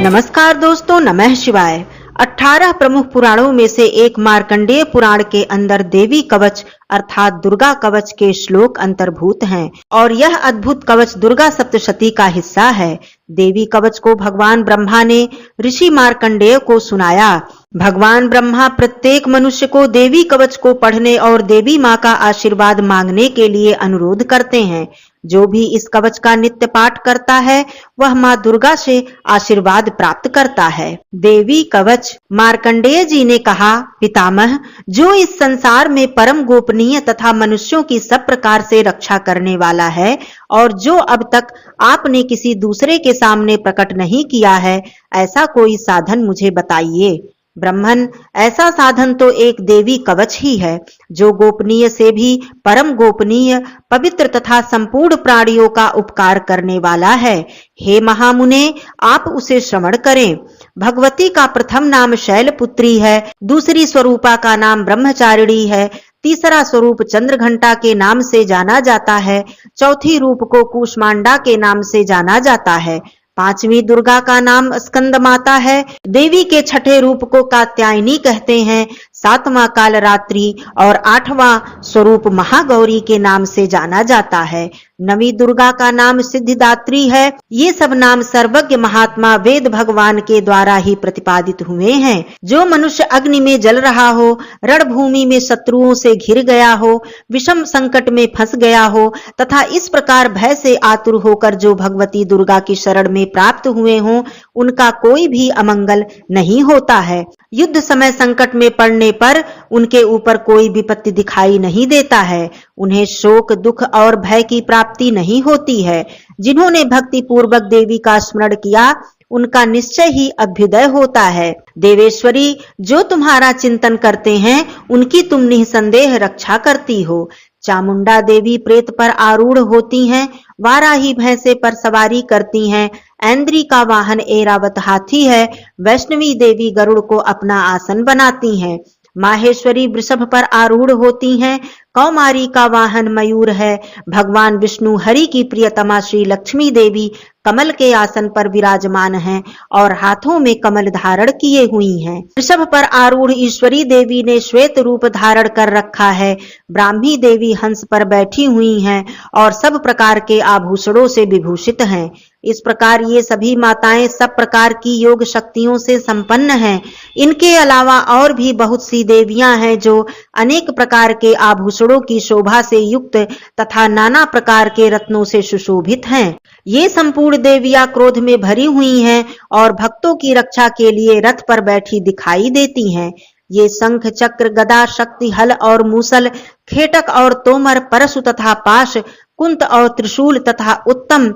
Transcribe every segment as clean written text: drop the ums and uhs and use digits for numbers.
नमस्कार दोस्तों, नमः शिवाय। 18 प्रमुख पुराणों में से एक मार्कंडेय पुराण के अंदर देवी कवच अर्थात दुर्गा कवच के श्लोक अंतर्भूत हैं और यह अद्भुत कवच दुर्गा सप्तशती का हिस्सा है। देवी कवच को भगवान ब्रह्मा ने ऋषि मार्कंडेय को सुनाया। भगवान ब्रह्मा प्रत्येक मनुष्य को देवी कवच को पढ़ने और देवी माँ का आशीर्वाद मांगने के लिए अनुरोध करते हैं। जो भी इस कवच का नित्य पाठ करता है वह माँ दुर्गा से आशीर्वाद प्राप्त करता है। देवी कवच। मार्कंडेय जी ने कहा, पितामह, जो इस संसार में परम गोपनीय तथा मनुष्यों की सब प्रकार से रक्षा करने वाला है और जो अब तक आपने किसी दूसरे के सामने प्रकट नहीं किया है, ऐसा कोई साधन मुझे बताइए। ब्रह्मन, ऐसा साधन तो एक देवी कवच ही है जो गोपनीय से भी परम गोपनीय, पवित्र तथा संपूर्ण प्राणियों का उपकार करने वाला है। हे महामुने, आप उसे श्रवण करें। भगवती का प्रथम नाम शैलपुत्री है, दूसरी स्वरूपा का नाम ब्रह्मचारिणी है, तीसरा स्वरूप चंद्रघंटा के नाम से जाना जाता है, चौथी रूप को कूष्मांडा के नाम से जाना जाता है, पांचवी दुर्गा का नाम स्कंद माता है, देवी के छठे रूप को कात्यायनी कहते हैं, सातवां कालरात्रि और आठवां स्वरूप महागौरी के नाम से जाना जाता है। नवी दुर्गा का नाम सिद्धिदात्री है। ये सब नाम सर्वज्ञ महात्मा वेद भगवान के द्वारा ही प्रतिपादित हुए हैं। जो मनुष्य अग्नि में जल रहा हो, रणभूमि में शत्रुओं से घिर गया हो, विषम संकट में फंस गया हो तथा इस प्रकार भय से आतुर होकर जो भगवती दुर्गा की शरण में प्राप्त हुए हों, उनका कोई भी अमंगल नहीं होता है। युद्ध समय संकट में पड़ने पर उनके ऊपर कोई विपत्ति दिखाई नहीं देता है। उन्हें शोक, दुख और भय की प्राप्ति नहीं होती है। जिन्होंने भक्ति पूर्वक देवी का स्मरण किया, उनका निश्चय ही अभ्युदय होता है। देवेश्वरी, जो तुम्हारा चिंतन करते हैं उनकी तुम निसंदेह रक्षा करती हो। चामुंडा देवी प्रेत पर आरूढ़ होती हैं, वाराही भैंसे पर सवारी करती हैं, ऐन्द्री का वाहन ऐरावत हाथी है, वैष्णवी देवी गरुड़ को अपना आसन बनाती हैं, माहेश्वरी वृषभ पर आरूढ़ होती हैं, कौमारी का वाहन मयूर है, भगवान विष्णु हरि की प्रियतमा श्री लक्ष्मी देवी कमल के आसन पर विराजमान हैं और हाथों में कमल धारण किए हुई हैं। वृषभ पर आरूढ़ ईश्वरी देवी ने श्वेत रूप धारण कर रखा है। ब्राह्मी देवी हंस पर बैठी हुई हैं और सब प्रकार के आभूषणों से विभूषित हैं। इस प्रकार ये सभी माताएं सब प्रकार की योग शक्तियों से संपन्न हैं। इनके अलावा और भी बहुत सी देवियां हैं जो अनेक प्रकार के आभूषणों की शोभा से युक्त तथा नाना प्रकार के रत्नों से सुशोभित हैं। ये संपूर्ण देवियां क्रोध में भरी हुई हैं और भक्तों की रक्षा के लिए रथ पर बैठी दिखाई देती हैं। ये शंख, चक्र, गदा, शक्ति, हल और मूसल, खेटक और तोमर, परशु तथा पाश, कुंत और त्रिशूल तथा उत्तम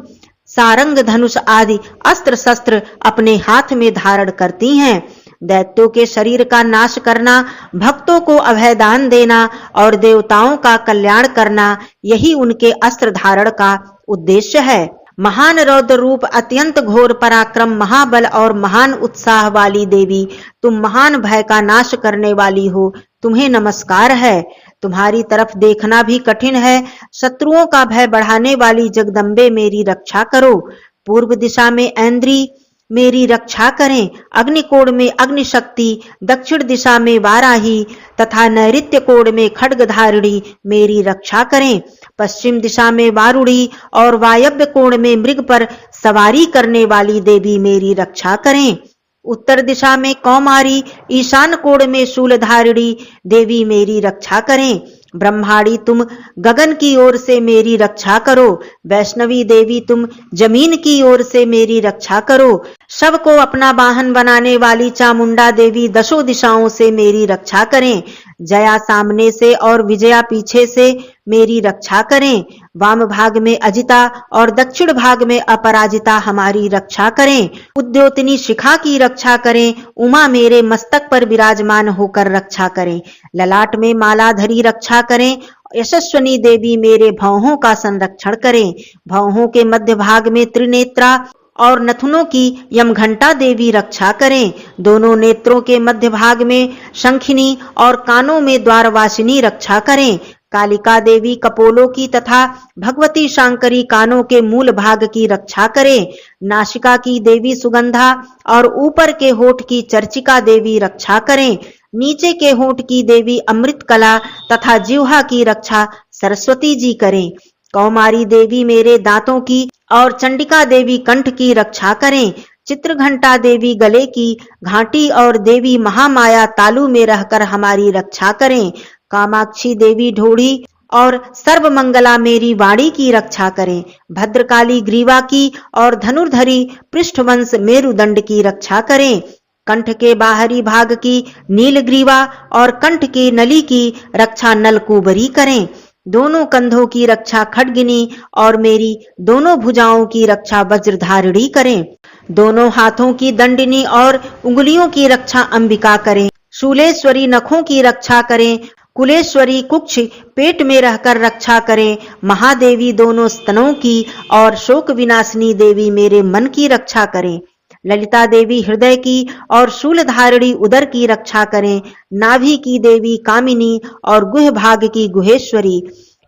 सारंग, धनुष आदि अस्त्र शस्त्र अपने हाथ में धारण करती हैं। दैत्यों के शरीर का नाश करना, भक्तों को अभयदान देना और देवताओं का कल्याण करना, यही उनके अस्त्र धारण का उद्देश्य है। महान रौद्र रूप, अत्यंत घोर पराक्रम, महाबल और महान उत्साह वाली देवी, तुम महान भय का नाश करने वाली हो, तुम्हें नमस्कार है। तुम्हारी तरफ देखना भी कठिन है। शत्रुओं का भय बढ़ाने वाली जगदम्बे, मेरी रक्षा करो। पूर्व दिशा में ऐन्द्री मेरी रक्षा करें, अग्निकोण में अग्निशक्ति, दक्षिण दिशा में वाराही तथा नैऋत्य कोण में खड्गधारिणी मेरी रक्षा करें। पश्चिम दिशा में वारुणी और वायव्य कोण में मृग पर सवारी करने वाली देवी मेरी रक्षा करें। उत्तर दिशा में कौमारी, ईशान कोण में शूलधारिणी देवी मेरी रक्षा करें। ब्रह्माणी, तुम गगन की ओर से मेरी रक्षा करो। वैष्णवी देवी, तुम जमीन की ओर से मेरी रक्षा करो। शव को अपना वाहन बनाने वाली चामुंडा देवी दशों दिशाओं से मेरी रक्षा करें। जया सामने से और विजया पीछे से मेरी रक्षा करें। वाम भाग में अजिता और दक्षिण भाग में अपराजिता हमारी रक्षा करें। उद्योतनी शिखा की रक्षा करें। उमा मेरे मस्तक पर विराजमान होकर रक्षा करें। ललाट में मालाधरी रक्षा करें। यशस्वनी देवी मेरे भौहों का संरक्षण करें। भौहों के मध्य भाग में त्रिनेत्रा और नथुनों की यमघंटा देवी रक्षा करें। दोनों नेत्रों के मध्य भाग में शंखिनी और कानों में द्वारवासिनी रक्षा करें। कालिका देवी कपोलों की तथा भगवती शांकरी कानों के मूल भाग की रक्षा करें। नासिका की देवी सुगंधा और ऊपर के होठ की चर्चिका देवी रक्षा करें। नीचे के होठ की देवी अमृत कला तथा जिह्वा की रक्षा सरस्वती जी करें। कौमारी देवी मेरे दांतों की और चंडिका देवी कंठ की रक्षा करें। चित्रघंटा देवी गले की घाटी और देवी महामाया तालू में रहकर हमारी रक्षा करें। कामाक्षी देवी ढोड़ी और सर्वमंगला मेरी वाणी की रक्षा करें। भद्रकाली ग्रीवा की और धनुर्धरी पृष्ठवंश मेरुदंड की रक्षा करें। कंठ के बाहरी भाग की नीलग्रीवा और कंठ की नली की रक्षा नलकूबरी करें। दोनों कंधों की रक्षा खड्गिनी और मेरी दोनों भुजाओं की रक्षा वज्रधारिणी करें। दोनों हाथों की दंडिनी और उंगलियों की रक्षा अंबिका करें। शूलेश्वरी नखों की रक्षा करें। कुलेश्वरी कुक्ष पेट में रहकर रक्षा करें। महादेवी दोनों स्तनों की और शोक विनाशिनी देवी मेरे मन की रक्षा करें। ललिता देवी हृदय की और शूलधारिणी उदर की रक्षा करें। नाभि की देवी कामिनी और गुह भाग की गुहेश्वरी,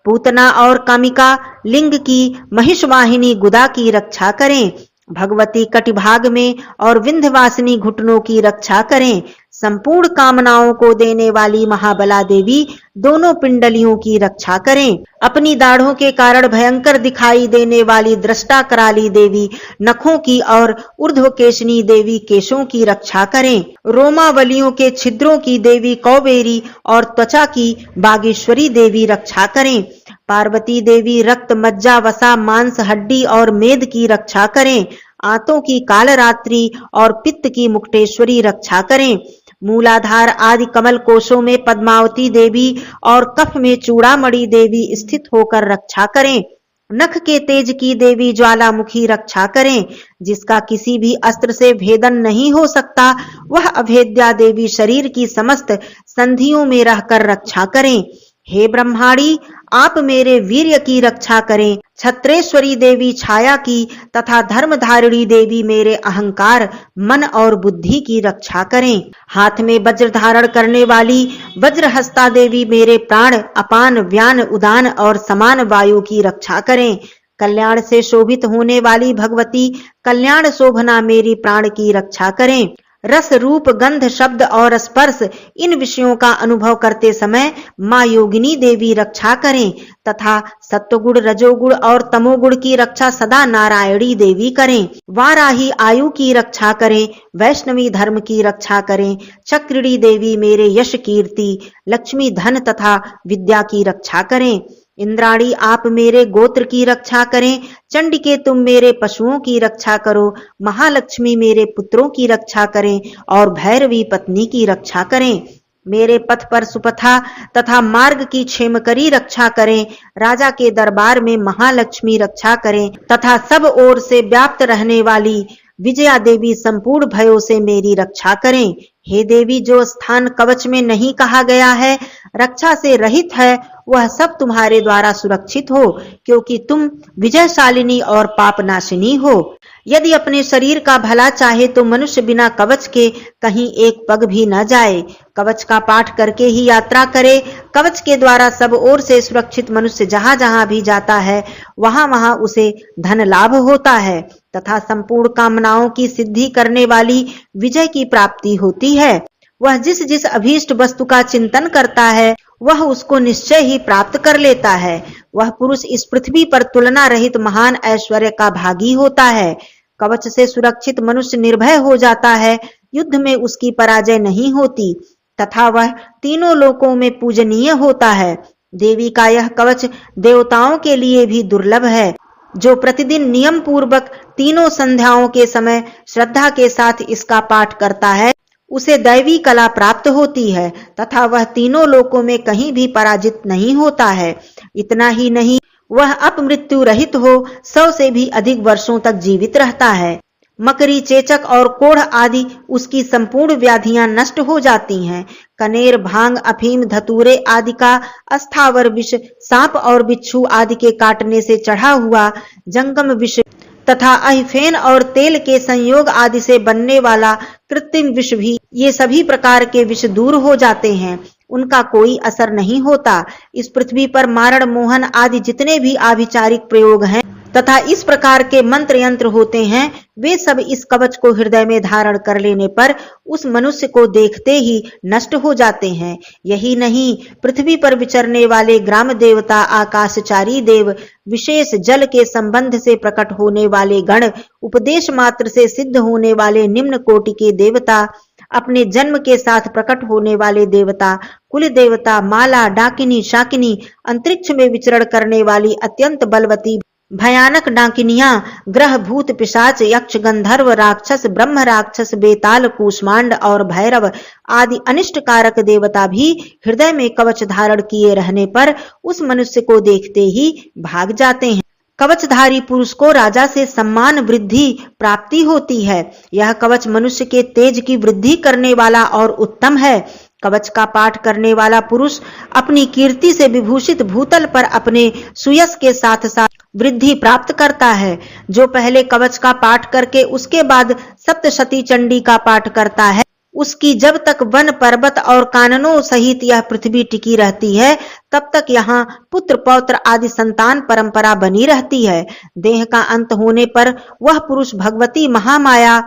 पूतना और कामिका लिंग की महिषवाहिनी गुदा की रक्षा करें। भगवती कटिभाग में और विंध्यवासिनी घुटनों की रक्षा करें। संपूर्ण कामनाओं को देने वाली महाबला देवी दोनों पिंडलियों की रक्षा करें। अपनी दाढ़ों के कारण भयंकर दिखाई देने वाली दृष्टा कराली देवी नखों की और ऊर्ध्वकेशनी देवी केशों की रक्षा करें। रोमावलियों के छिद्रों की देवी कौबेरी और त्वचा की बागेश्वरी देवी रक्षा करें। पार्वती देवी रक्त मज्जा वसा मांस हड्डी और मेद की रक्षा करें। आंतों की कालरात्रि और पित्त की मुक्तेश्वरी रक्षा करें। मूलाधार आदि कमल कोशों में पद्मावती देवी और कफ में चूड़ामणि देवी स्थित होकर रक्षा करें। नख के तेज की देवी ज्वालामुखी रक्षा करें। जिसका किसी भी अस्त्र से भेदन नहीं हो सकता, वह अभेद्या देवी शरीर की समस्त संधियों में रहकर रक्षा करें। हे ब्रह्माणी, आप मेरे वीर्य की रक्षा करें। छत्रेश्वरी देवी छाया की तथा धर्मधारिणी देवी मेरे अहंकार, मन और बुद्धि की रक्षा करें। हाथ में वज्र धारण करने वाली वज्रहस्ता देवी मेरे प्राण, अपान, व्यान, उदान और समान वायु की रक्षा करें। कल्याण से शोभित होने वाली भगवती कल्याण शोभना मेरी प्राण की रक्षा करें। रस, रूप, गंध, शब्द और स्पर्श इन विषयों का अनुभव करते समय माँ योगिनी देवी रक्षा करें तथा सत्वगुण, रजोगुण और तमोगुण की रक्षा सदा नारायणी देवी करें। वाराही आयु की रक्षा करें। वैष्णवी धर्म की रक्षा करें। चक्रिणी देवी मेरे यश, कीर्ति, लक्ष्मी, धन तथा विद्या की रक्षा करें। इंद्राणी, आप मेरे गोत्र की रक्षा करें। चंडिके, तुम मेरे पशुओं की रक्षा करो। महालक्ष्मी मेरे पुत्रों की रक्षा करें और भैरवी पत्नी की रक्षा करें। मेरे पथ पर सुपथा तथा मार्ग की क्षेमकरी रक्षा करें। राजा के दरबार में महालक्ष्मी रक्षा करें तथा सब ओर से व्याप्त रहने वाली विजया देवी संपूर्ण भयों से मेरी रक्षा करें। हे देवी, जो स्थान कवच में नहीं कहा गया है, रक्षा से रहित है, वह सब तुम्हारे द्वारा सुरक्षित हो, क्योंकि तुम विजयशालिनी और पापनाशिनी हो। यदि अपने शरीर का भला चाहे तो मनुष्य बिना कवच के कहीं एक पग भी न जाए। कवच का पाठ करके ही यात्रा करे। कवच के द्वारा सब ओर से सुरक्षित मनुष्य जहां जहां भी जाता है, वहां वहां उसे धन लाभ होता है तथा संपूर्ण कामनाओं की सिद्धि करने वाली विजय की प्राप्ति होती है। वह जिस जिस अभीष्ट वस्तु का चिंतन करता है, वह उसको निश्चय ही प्राप्त कर लेता है। वह पुरुष इस पृथ्वी पर तुलना रहित महान ऐश्वर्य का भागी होता है। कवच से सुरक्षित मनुष्य निर्भय हो जाता है। युद्ध में उसकी पराजय नहीं होती तथा वह तीनों लोकों में पूजनीय होता है। देवी का यह कवच देवताओं के लिए भी दुर्लभ है। जो प्रतिदिन नियम पूर्वक तीनों संध्याओं के समय श्रद्धा के साथ इसका पाठ करता है, उसे दैवी कला प्राप्त होती है तथा वह तीनों लोकों में कहीं भी पराजित नहीं होता है। इतना ही नहीं, वह अपमृत्यु रहित हो 100 से भी अधिक वर्षों तक जीवित रहता है। मकरी, चेचक और कोढ़ आदि उसकी संपूर्ण व्याधियां नष्ट हो जाती हैं। कनेर, भांग, अफीम, धतूरे आदि का अस्थावर विष, सांप और बिच्छू आदि के काटने से चढ़ा हुआ जंगम विष तथा अहिफेन और तेल के संयोग आदि से बनने वाला कृत्रिम विष भी, ये सभी प्रकार के विष दूर हो जाते हैं। उनका कोई असर नहीं होता। इस पृथ्वी पर मारण, मोहन आदि जितने भी आभिचारिक प्रयोग हैं तथा इस प्रकार के मंत्र यंत्र होते हैं, वे सब इस कवच को हृदय में धारण कर लेने पर उस मनुष्य को देखते ही नष्ट हो जाते हैं। यही नहीं, पृथ्वी पर विचरने वाले ग्राम देवता, आकाशचारी देव, विशेष जल के संबंध से प्रकट होने वाले गण, उपदेश मात्र से सिद्ध होने वाले निम्न कोटि के देवता, अपने जन्म के साथ प्रकट होने वाले देवता, कुल देवता, माला, डाकिनी, शाकिनी, अंतरिक्ष में विचरण करने वाली अत्यंत बलवती भयानक डाकिनियां, ग्रह, भूत, पिशाच, यक्ष, गंधर्व, राक्षस, ब्रह्म राक्षस, बेताल, कूष्मांड और भैरव आदि अनिष्ट कारक देवता भी हृदय में कवच धारण किए रहने पर उस मनुष्य को देखते ही भाग जाते हैं। कवचधारी पुरुष को राजा से सम्मान वृद्धि प्राप्ति होती है। यह कवच मनुष्य के तेज की वृद्धि करने वाला और उत्तम है। कवच का पाठ करने वाला पुरुष अपनी कीर्ति से विभूषित भूतल पर अपने सुयश के साथ साथ वृद्धि प्राप्त करता है। जो पहले कवच का पाठ करके उसके बाद सप्तशती चंडी का पाठ करता है, उसकी जब तक वन, पर्वत और काननों सहित यह पृथ्वी टिकी रहती है, तब तक यहाँ पुत्र, पौत्र आदि संतान परंपरा बनी रहती है। देह का अंत होने पर वह पुरुष भगवती महामाया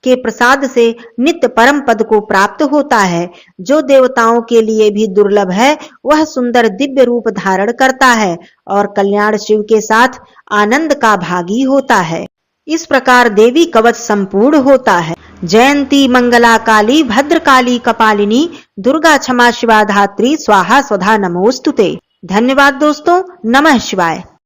के प्रसाद से नित्य परम पद को प्राप्त होता है। जो देवताओं के लिए भी दुर्लभ है, वह सुंदर दिव्य रूप धारण करता है और कल्याण शिव के साथ आनंद का भागी होता है। इस प्रकार देवी कवच संपूर्ण होता है। जयंती मंगला काली भद्रकाली कपालिनी दुर्गा क्षमा शिवा धात्री स्वाहा स्वधा नमोस्तुते। धन्यवाद दोस्तों। नमः शिवाय।